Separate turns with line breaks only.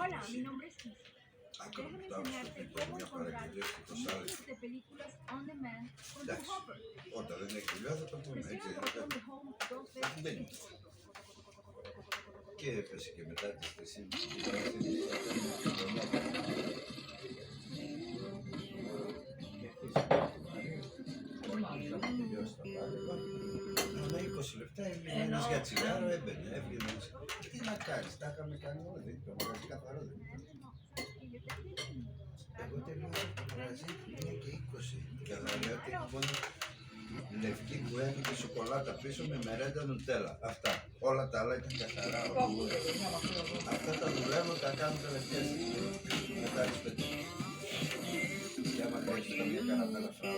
Hola, mi nombre es Kis. Déjame enseñarte cómo encontrar miles de películas on demand con tu Hopper.
Όταν δεν έχει δουλειά θα το πούμε,
Presiona
έτσι.
el botón de home dos veces.
Μπαίνει. Και έπεσε και μετά τις 3.30. Ανά 20 λεπτά έμεινες για τσιγάρο, έμπαινε, έβγαινε. Τι να κάνεις, τα είχαμε κάνει όλα, δεν ήταν μαγαζί καθαρό, δεν ήταν. Εγώ τελείωσα το μαγαζί 1 και 20 και θα λέω ότι έχει μόνο λευκή κουένη και σοκολάτα πίσω με μερέντα νουτέλα. Αυτά. Όλα τα άλλα ήταν καθαρά. Αυτά τα δουλεύω, τα κάνω τελευταία στιγμή. Μετά τις 5. Και άμα έχεις καμία καραμέλα φράουλα.